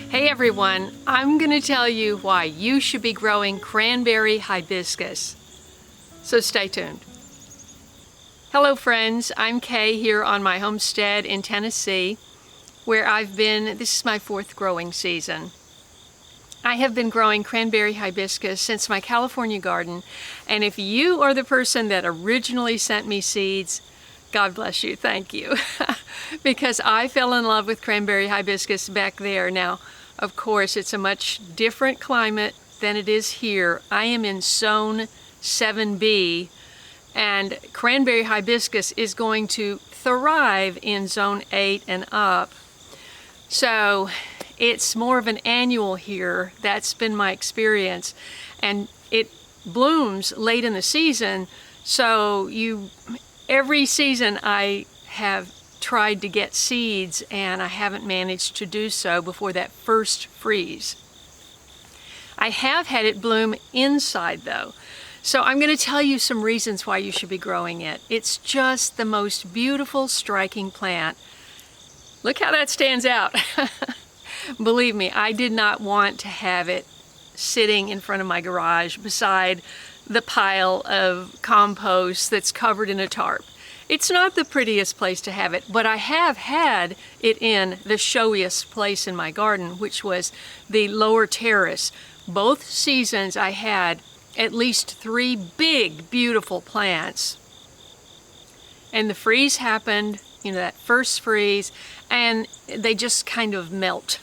Hey everyone, I'm going to tell you why you should be growing cranberry hibiscus. So stay tuned. Hello friends, I'm Kaye here on my homestead in Tennessee, where this is my 4th growing season. I have been growing cranberry hibiscus since my California garden, and if you are the person that originally sent me seeds, God bless you, thank you. Because I fell in love with cranberry hibiscus back there. Now, of course, it's a much different climate than it is here. I am in zone 7B, and cranberry hibiscus is going to thrive in zone 8 and up. So it's more of an annual here. That's been my experience. And it blooms late in the season, so every season I have tried to get seeds and I haven't managed to do so before that first freeze. I have had it bloom inside though. So I'm going to tell you some reasons why you should be growing it. It's just the most beautiful, striking plant. Look how that stands out. Believe me, I did not want to have it sitting in front of my garage beside the pile of compost that's covered in a tarp. It's not the prettiest place to have it, but I have had it in the showiest place in my garden, which was the lower terrace. Both seasons I had at least 3 big, beautiful plants. And the freeze happened, that first freeze, and they just kind of melt.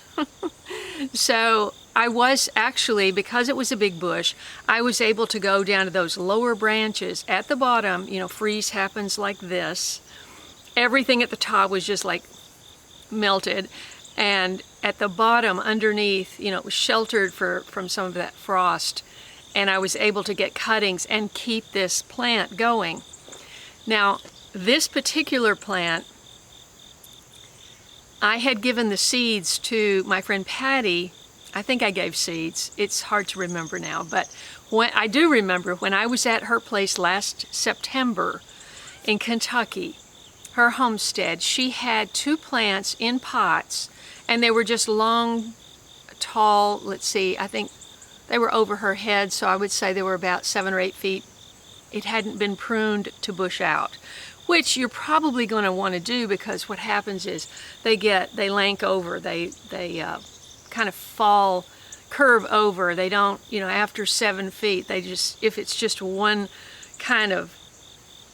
So I was actually, because it was a big bush, I was able to go down to those lower branches at the bottom. Freeze happens like this. Everything at the top was just like melted, and at the bottom underneath, it was sheltered from some of that frost, and I was able to get cuttings and keep this plant going. Now, this particular plant, I had given the seeds to my friend Patty. I think I gave seeds. It's hard to remember now, but I do remember when I was at her place last September in Kentucky, her homestead, she had 2 plants in pots, and they were just long, tall, let's see, I think they were over her head, so I would say they were about 7 or 8 feet. It hadn't been pruned to bush out, which you're probably going to want to do, because what happens is they lank over, they kind of curve over. They don't, after 7 feet, if it's just one kind of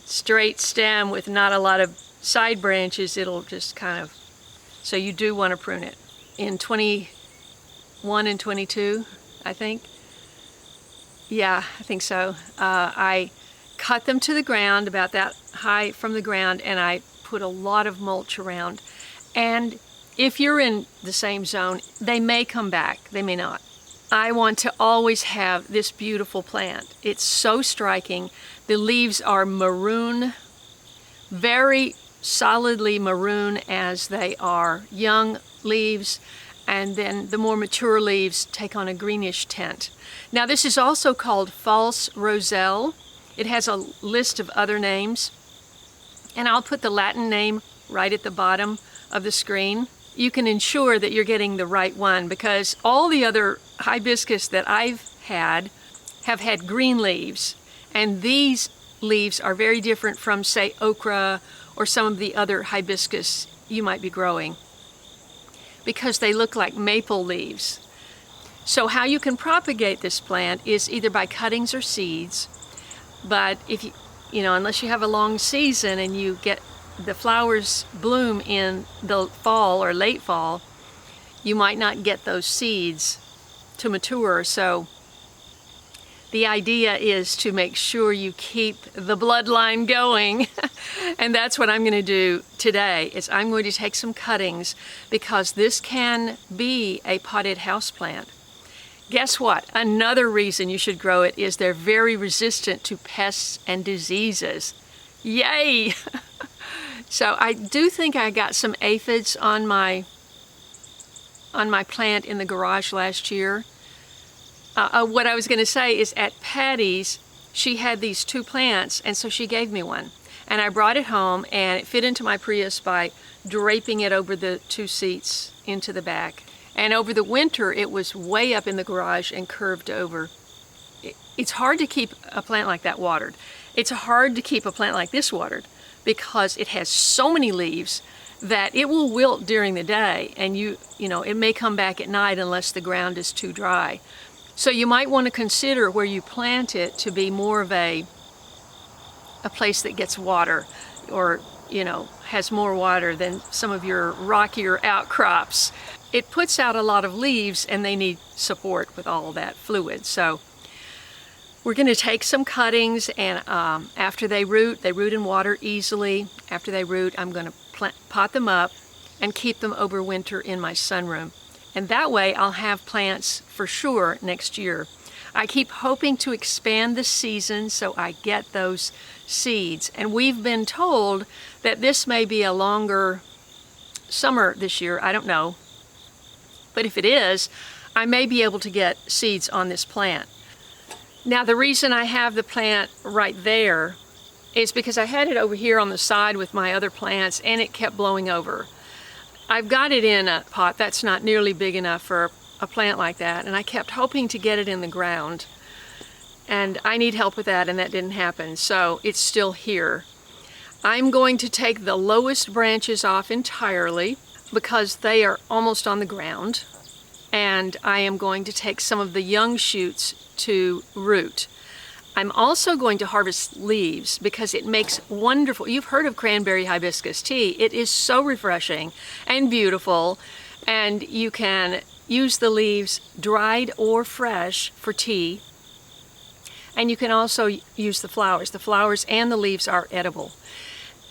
straight stem with not a lot of side branches, it'll just kind of, so you do want to prune it. In 21 and 22, I think. Yeah, I think so. I cut them to the ground, about that high from the ground, and I put a lot of mulch around. And if you're in the same zone, they may come back, they may not. I want to always have this beautiful plant. It's so striking. The leaves are maroon, very solidly maroon as they are young leaves, and then the more mature leaves take on a greenish tint. Now, this is also called false roselle. It has a list of other names, and I'll put the Latin name right at the bottom of the screen. You can ensure that you're getting the right one, because all the other hibiscus that I've had have had green leaves, and these leaves are very different from, say, okra or some of the other hibiscus you might be growing, because they look like maple leaves. So how you can propagate this plant is either by cuttings or seeds, but if unless you have a long season and you get the flowers bloom in the fall or late fall, you might not get those seeds to mature. So the idea is to make sure you keep the bloodline going. And that's what I'm going to do today, is I'm going to take some cuttings, because this can be a potted houseplant. Guess what? Another reason you should grow it is they're very resistant to pests and diseases. Yay! So I do think I got some aphids on my plant in the garage last year. What I was going to say is, at Patty's, she had these 2 plants, and so she gave me one. And I brought it home, and it fit into my Prius by draping it over the 2 seats into the back. And over the winter, it was way up in the garage and curved over. It's hard to keep a plant like that watered. It's hard to keep a plant like this watered because it has so many leaves that it will wilt during the day, and you know, it may come back at night unless the ground is too dry. So you might want to consider where you plant it to be more of a place that gets water, or, you know, has more water than some of your rockier outcrops. It puts out a lot of leaves, and they need support with all of that fluid. So we're going to take some cuttings, and after they root in water easily. After they root, I'm going to pot them up and keep them over winter in my sunroom. And that way I'll have plants for sure next year. I keep hoping to expand the season so I get those seeds. And we've been told that this may be a longer summer this year. I don't know. But if it is, I may be able to get seeds on this plant. Now, the reason I have the plant right there is because I had it over here on the side with my other plants, and it kept blowing over. I've got it in a pot that's not nearly big enough for a plant like that, and I kept hoping to get it in the ground. And I need help with that, and that didn't happen, so it's still here. I'm going to take the lowest branches off entirely because they are almost on the ground, and I am going to take some of the young shoots to root. I'm also going to harvest leaves because it makes wonderful, you've heard of cranberry hibiscus tea. It is so refreshing and beautiful, and you can use the leaves dried or fresh for tea. And you can also use the flowers. The flowers and the leaves are edible.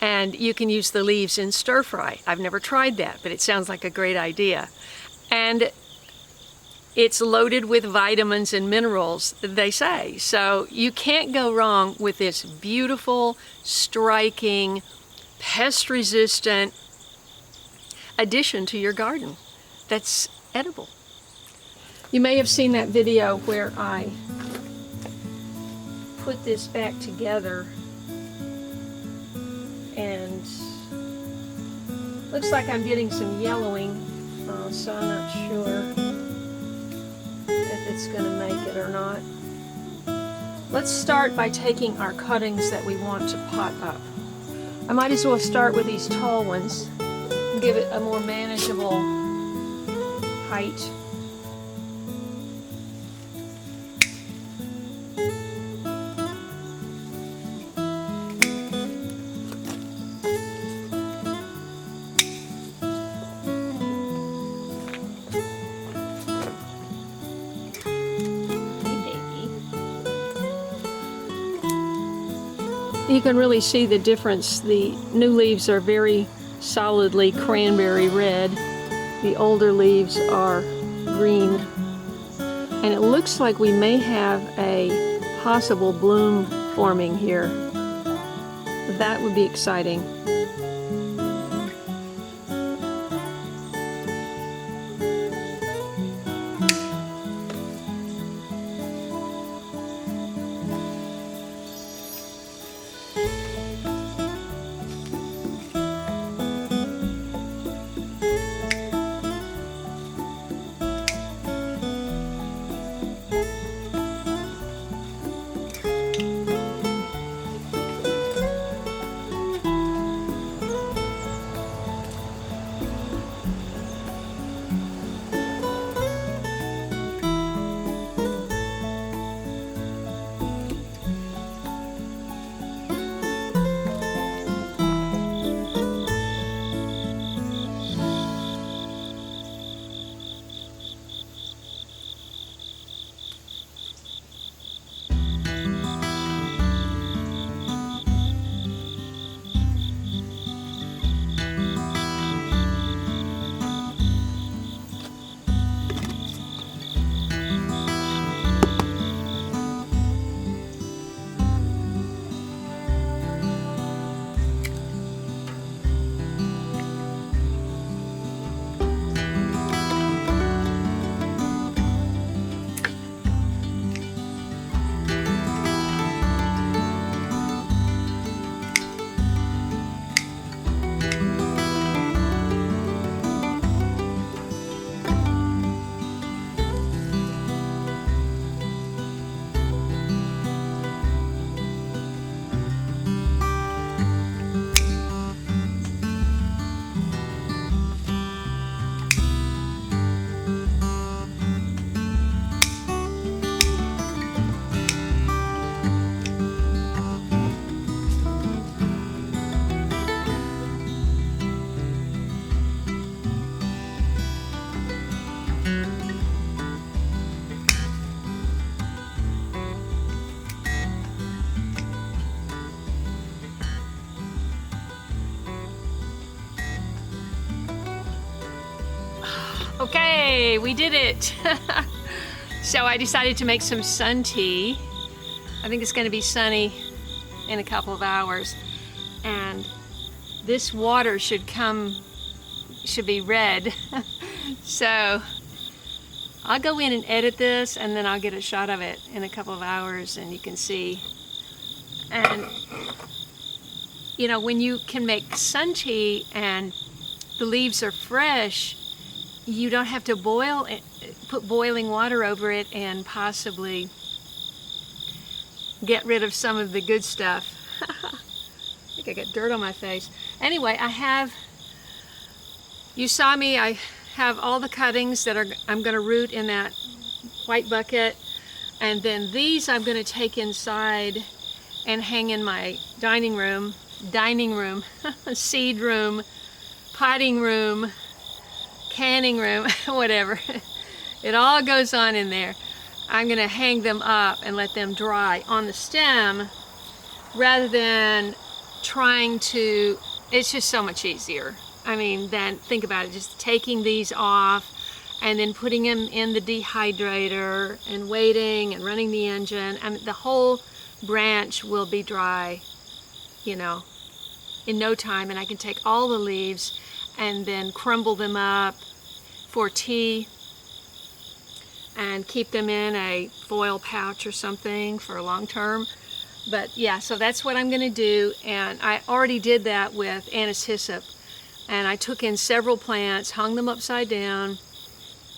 And you can use the leaves in stir fry. I've never tried that, but it sounds like a great idea. And it's loaded with vitamins and minerals, they say. So you can't go wrong with this beautiful, striking, pest-resistant addition to your garden that's edible. You may have seen that video where I put this back together, and looks like I'm getting some yellowing, so I'm not sure if it's going to make it or not. Let's start by taking our cuttings that we want to pot up. I might as well start with these tall ones and give it a more manageable height. You can really see the difference. The new leaves are very solidly cranberry red. The older leaves are green. And it looks like we may have a possible bloom forming here. That would be exciting. Okay, we did it. So I decided to make some sun tea. I think it's going to be sunny in a couple of hours. And this water should be red. So I'll go in and edit this, and then I'll get a shot of it in a couple of hours, and you can see. And you know, when you can make sun tea and the leaves are fresh, you don't have to put boiling water over it and possibly get rid of some of the good stuff. I think I got dirt on my face. Anyway, you saw me, I have all the cuttings that I'm going to root in that white bucket, and then these I'm going to take inside and hang in my dining room, seed room, potting room, canning room, whatever. It all goes on in there. I'm going to hang them up and let them dry on the stem rather than trying to, it's just so much easier. I mean, then think about it, just taking these off and then putting them in the dehydrator and waiting and running the engine. I mean, the whole branch will be dry, you know, in no time, and I can take all the leaves and then crumble them up for tea and keep them in a foil pouch or something for a long term. But yeah, so that's what I'm going to do, and I already did that with anise hyssop. And I took in several plants, hung them upside down,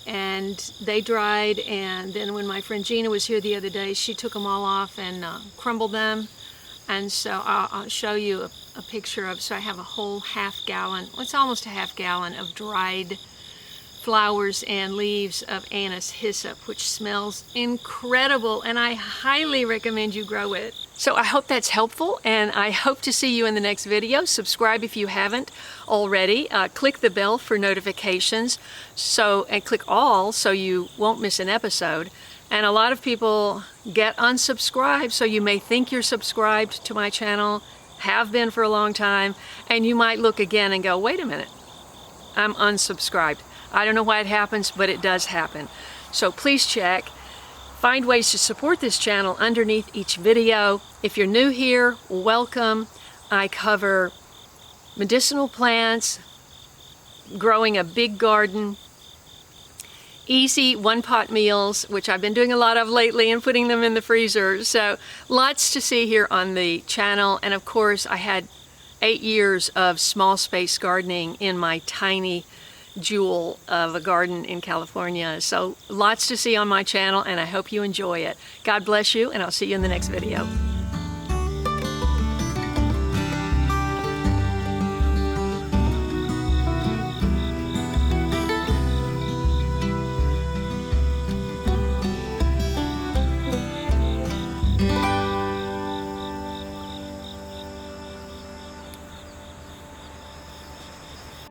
and they dried. And then when my friend Gina was here the other day, she took them all off and crumbled them. And so I'll show you a picture of, so I have a whole half-gallon, well, it's almost a half-gallon of dried flowers and leaves of anise hyssop, which smells incredible, and I highly recommend you grow it. So I hope that's helpful, and I hope to see you in the next video. Subscribe if you haven't already. Click the bell for notifications, and click all so you won't miss an episode. And a lot of people get unsubscribed, so you may think you're subscribed to my channel, have been for a long time, and you might look again and go, wait a minute, I'm unsubscribed. I don't know why it happens, but it does happen. So please check. Find ways to support this channel underneath each video. If you're new here, welcome. I cover medicinal plants, growing a big garden, easy one-pot meals, which I've been doing a lot of lately and putting them in the freezer. So lots to see here on the channel. And of course, I had 8 years of small space gardening in my tiny jewel of a garden in California. So lots to see on my channel, and I hope you enjoy it. God bless you, and I'll see you in the next video.